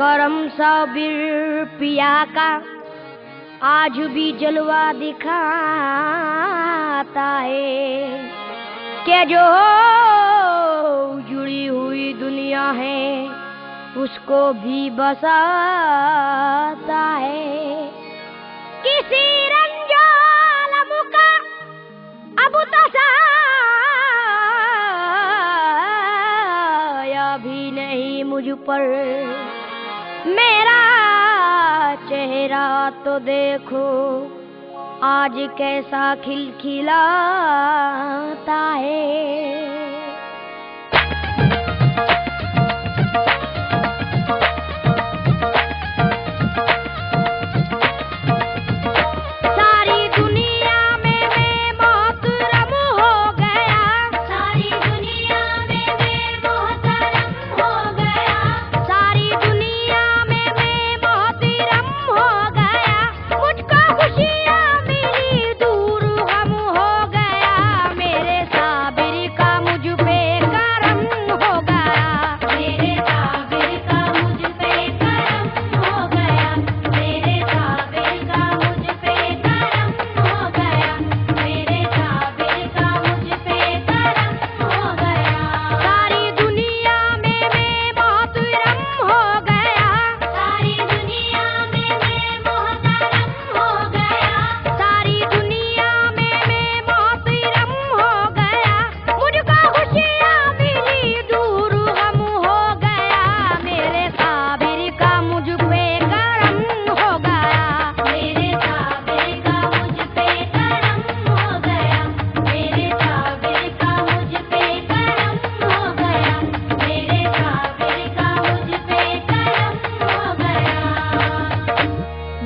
करम साबिर पिया का आज भी जलवा दिखाता है कि जो जुड़ी हुई दुनिया है उसको भी बसाता है। किसी रंजालम का अब तसाया भी नहीं मुझ पर, मेरा चेहरा तो देखो आज कैसा खिलखिलाता है।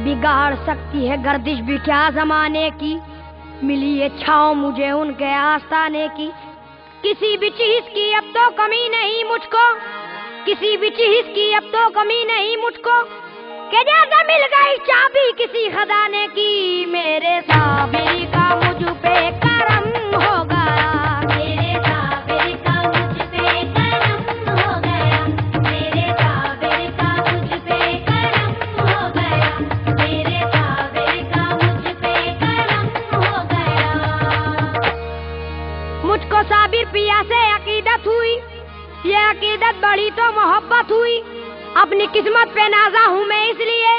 बिगाड़ सकती है गर्दिश भी क्या जमाने की, मिली ये छाँव मुझे उनके आस्ताने की। किसी भी चीज की अब तो कमी नहीं मुझको, किसी भी चीज की अब तो कमी नहीं मुझको, कि जैसे मिल गई चाबी किसी खजाने की। मेरे साबिर का मुझ पे करम हो गया, मेरे साबिर का मुझ पे करम हो गया, मेरे साबिर का मुझ पे करम हो गया, मेरे साबिर का मुझ पे करम हो गया। मुझको साबिर पिया से अकीदत हुई, ये अकीदत बड़ी तो मोहब्बत हुई। अपनी किस्मत पे नाज़ा हूँ मैं इसलिए,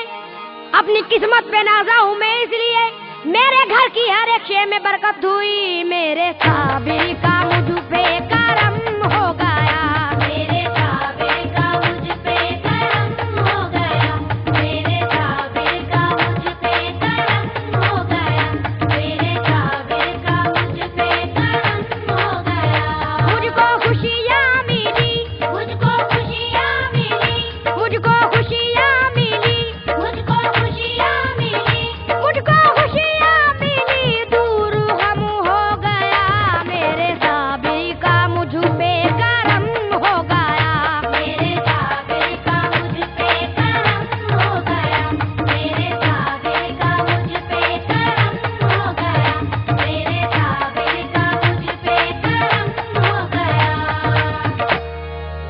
अपनी किस्मत पे नाज़ा हूँ मैं इसलिए, मेरे घर की हर एक शे में बरकत हुई। मेरे साबिर का मुझ पे करम हो गया, मेरे साबिर का मुझ पे करम हो गया, मेरे साबिर का मुझ पे करम हो गया, मेरे साबिर का मुझ पे करम हो गया। मुझको खुशियाँ मिली, मुझको खुशियाँ मिली, मुझको खुशियाँ मिली, मुझको खुशियाँ मिली, मुझको खुशियाँ मिली, दूर गम हो गया। मेरे साबिर का मुझ पे करम हो गया, मेरे साबिर का मुझ पे करम हो गया, मेरे साबिर का मुझ पे करम हो गया, मेरे साबिर का मुझ पे करम हो गया।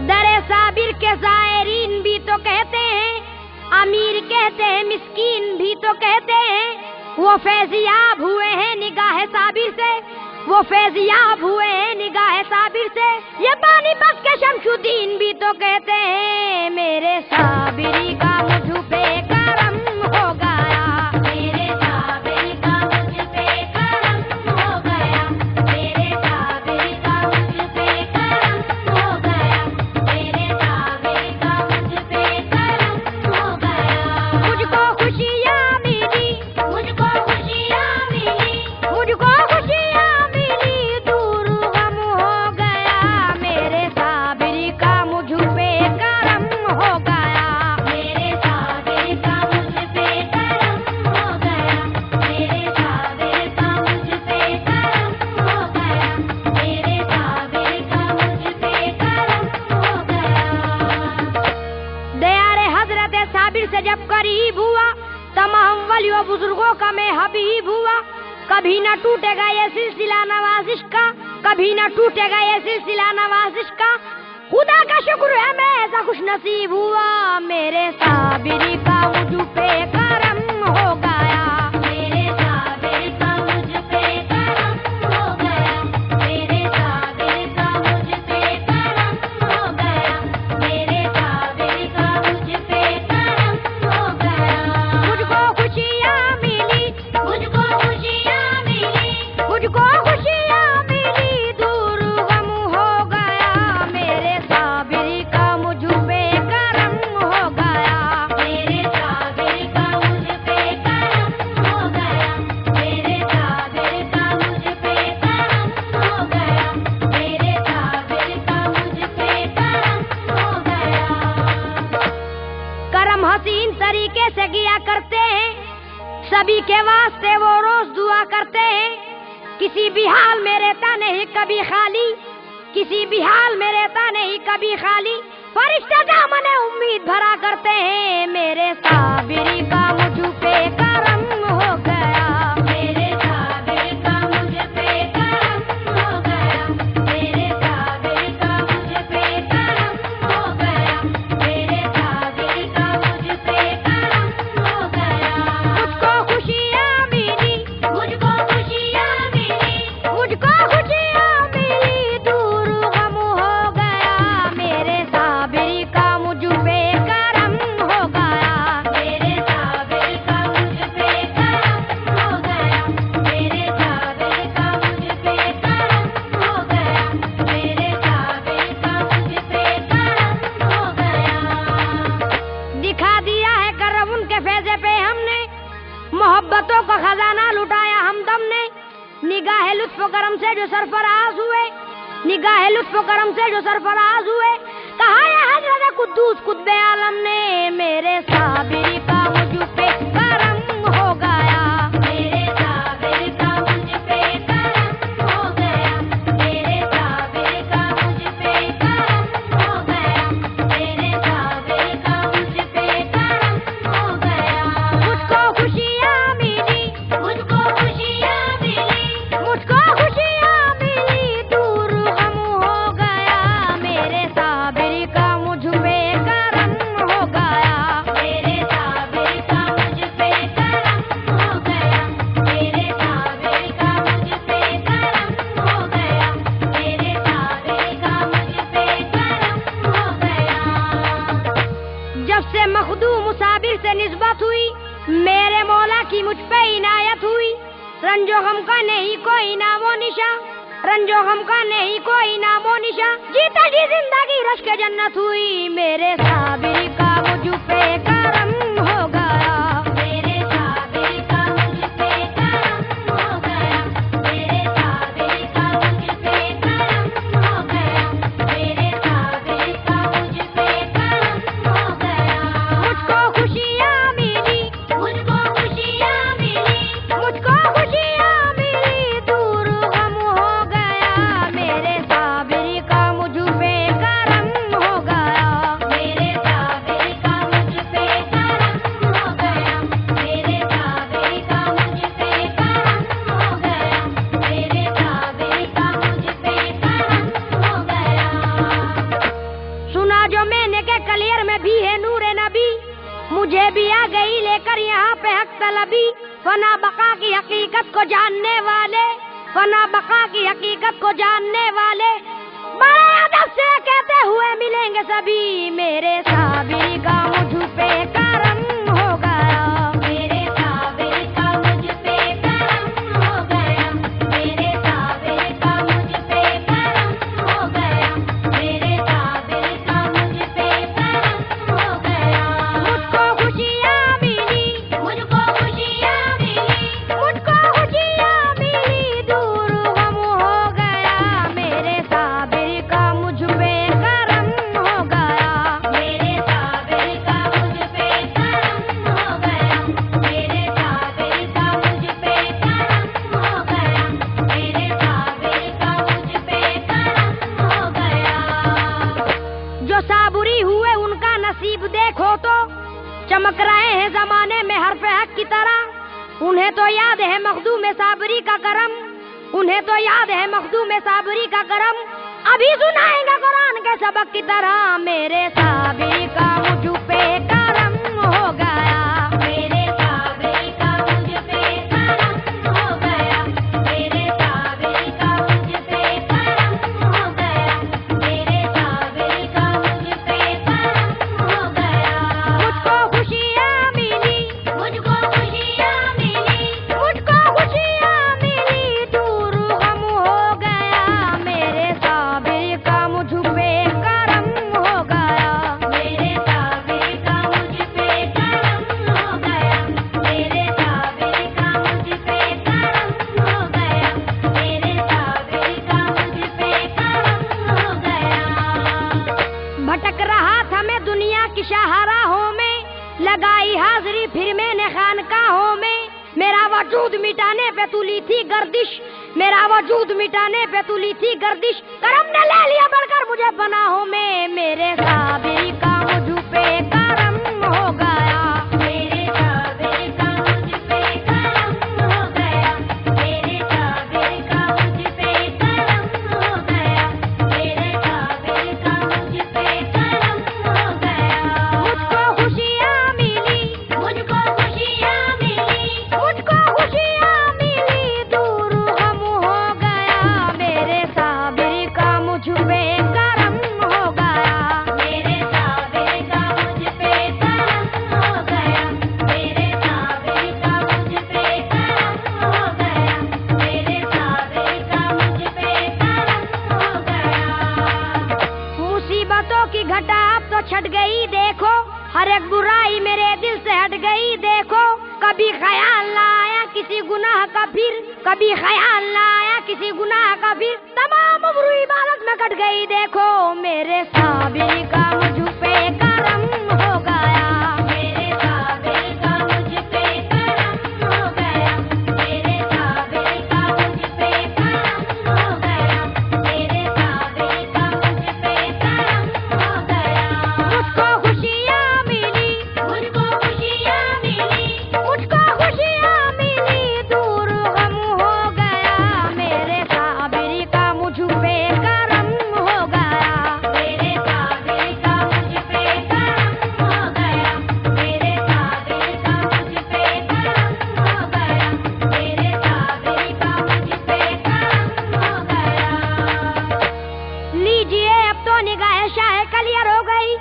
दरे साबिर के ज़ायरीन भी तो कहते हैं, अमीर कहते हैं, मिस्कीन भी तो कहते हैं, वो फैज़याब हुए हैं निगाह साबिर से, वो फैज़याब हुए हैं निगाह साबिर से। ये पानी बस के शमशुद्दीन भी तो कहते हैं। मेरे साबिर का मुझ पे करम हो गया, मेरे साबिर का मुझ पे करम हो गया, मेरे साबिर का मुझ पे करम हो गया, मेरे साबिर का मुझ पे करम हो गया। मुझको खुशियाँ मिली, मुझको खुशियाँ मिली, मुझको खुशियाँ मिली, दूर गम हो गया। मेरे साबिर का मुझ पे करम हो गया, मेरे साबिर का मुझ पे करम हो गया, मेरे साबिर का मुझ पे करम हो गया, मेरे साबिर का मुझ पे करम हो गया। दयारे हजरत साबिर से जब करीब हुआ, तमाम वलियों बुजुर्गों का मैं हबीब हुआ। कभी न टूटेगा ये सिलसिला नवाजिश का, कभी न टूटेगा ये सिलसिला नवाजिश का। खुदा का शुक्र है मैं ऐसा खुश खुश नसीब हुआ, मेरे साबिरी का मुझ पे करम हो गया। मेरे साबिर का मुझ पे करम हो गया, मेरे साबिर का मुझ पे करम हो गया, मेरे साबिर का मुझ पे करम हो गया। मुझको खुशियाँ मिली, मुझको खुशियाँ मिली, मुझको खुशियाँ मिली, दूर गम हो गया, मेरे साबिर का मुझ पे करम हो गया। मेरे साबिर का मुझ पे करम हो गया, मेरे साबिर का मुझ पे करम हो गया, मेरे साबिर का मुझ पे करम हो गया। करम हसीन तरीके से किया करते हैं, सभी के वास्ते वो रोज दुआ करते हैं। किसी भी हाल में रहता नहीं कभी खाली, किसी भी हाल में रहता नहीं कभी खाली, फरिश्ता दामन उम्मीद भरा करते हैं। मेरे साबिरी का मुझ पे करम हो गया, मेरे साबिर का मुझ पे करम हो गया, मेरे साबिर का मुझ पे करम हो गया, मेरे साबिर का मुझ पे करम हो गया। मुझको खुशियाँ मिली, मुझको खुशियाँ मिली, मुझको खुशियाँ मिली, दूर गम हो गया, मेरे साबिर का मुझ पे करम हो गया, मेरे साबिर का मुझ पे करम हो गया, मेरे साबिर का मुझ पे करम हो गया, मेरे साबिर का मुझ पे करम हो गया। दिखा दिया है करम उनके फैज़े पे हमने, मोहब्बतों का खजाना लुटाया हमदम ने। निगाह लुत्फ करम से जो सरफराज हुए, निगाह लुत्फ करम से जो सरफराज हुए, कहा है हज़रत कुद्दूस कुत्बे आलम ने, मेरे साबिर का मुझ पे करम हो गया, मेरे साबिर का मुझ पे करम हो गया, मेरे साबिर का मुझ पे करम हो गया, मेरे साबिर का मुझ पे करम हो गया। मुझको खुशियाँ मिली, मुझको खुशियाँ मिली, मुझको खुशियाँ मिली, दूर गम हो गया, मेरे साबिर का मुझ पे करम हो गया, मेरे साबिर का मुझ पे करम हो गया, मेरे साबिर का मुझ पे करम हो गया, मेरे साबिर का मुझ पे करम हो गया। जब से मखदूम साबिर से निस्बत हुई, मेरे मौला की मुझ पे इनायत हुई। रंजो गम का नहीं कोई नामो निशा, रंजो गम का नहीं कोई नामो निशा, जीता जी जिंदगी रश के जन्नत हुई, मेरे साबिर का मुझ पे करम हो गया, मेरे साबिर का मुझ पे करम हो गया, मेरे साबिर का मुझ पे करम हो गया, मेरे साबिर का मुझ पे करम हो गया। मुझको खुशियाँ मिली, मुझको खुशियाँ मिली, मुझको खुशियाँ मिली, दूर गम हो गया, मेरे साबिर का मुझ पे करम हो गया, मेरे साबिर का मुझ पे करम हो गया, मेरे साबिर का मुझ पे करम हो गया, मेरे साबिर का मुझ पे करम हो गया। सुना जो मैंने के कलियर में भी है नूरे नबी, मुझे भी आ गई लेकर यहाँ पे हक तलबी। फना बका की हकीकत को जानने वाले, फना बका की हकीकत को जानने वाले, बड़े अदब से कहते हुए मिलेंगे सभी, मेरे साबिर का मुझ पे करम हो गया, मेरे साबिर का मुझ पे करम हो गया, मेरे साबिर का मुझ पे करम हो गया, मेरे साबिर का मुझ पे करम हो गया। मुझको खुशियाँ मिली, मुझको खुशियाँ मिली, मुझको खुशियाँ मिली, दूर गम हो गया, मेरे साबिर का मुझ पे करम हो गया, मेरे साबिर का मुझ पे करम हो गया, मेरे साबिर का मुझ पे करम हो गया, मेरे साबिर का मुझ पे करम हो गया। जो साबुरी हुए उनका नसीब देखो तो, चमक रहे हैं जमाने में हर पे हक की तरह। उन्हें तो याद है मखदूम साबरी का करम, उन्हें तो याद है मखदूम साबरी का करम। अभी सुनाएंगे कुरान के सबक की तरह, मेरे साबिर रहा था मैं दुनिया की शाहराहों में, लगाई हाजिरी फिर मैंने खानकाहों में। मेरा वजूद मिटाने पे तुली थी गर्दिश, मेरा वजूद मिटाने पे तुली थी गर्दिश। करम ने ले लिया बढ़कर मुझे पनाहों में, मेरे साबिर का मुझ पे करम हो गया, मेरे साबिर का मुझ पे करम हो गया, मेरे साबिर का मुझ पे करम हो गया, मेरे साबिर का मुझ पे करम हो गया। मुझको खुशियाँ मिली, मुझको खुशियाँ मिली, मुझको खुशियाँ मिली, दूर गम हो गया, मेरे साबिर का मुझ पे करम हो गया, मेरे साबिर का मुझ पे करम हो गया, मेरे साबिर का मुझ पे करम हो गया, मेरे साबिर का मुझ पे करम हो गया। मुसीबतों की घटा अब तो छट गई देखो, हर एक बुराई मेरे दिल से हट गई देखो। कभी ख्याल ना आया किसी गुनाह का फिर, कभी ख्याल ना आया किसी गुनाह का फिर, तमाम उम्र इबादत में कट गई देखो, मेरे साबिर का मुझ पे करम हो गया, मेरे साबिर का मुझ पे करम हो गया, मेरे साबिर का मुझ पे करम हो गया, मेरे साबिर का मुझ पे करम हो गया। मुझको खुशियाँ मिली, मुझको खुशियाँ मिली, मुझको खुशियाँ मिली, दूर गम हो गया, मेरे साबिर का मुझ पे करम हो गया, मेरे साबिर का मुझ पे करम हो गया, मेरे साबिर का मुझ पे करम हो गया, मेरे साबिर का मुझ पे करम हो गया। लीजिए अब तो निगाह शाह कलियर हो गई,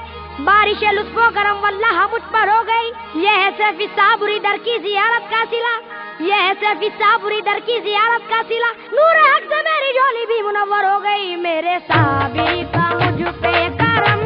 बारिश लुत्फो करम वल्लाह मुझ पर हो गई। यह है सैफी साबुरी दर की जियारत का सिला, यह है सैफी साबुरी दर की जियारत का सिला। नूर हक से मेरी झोली भी मुनव्वर हो गई, मेरे साबिर का मुझ पे करम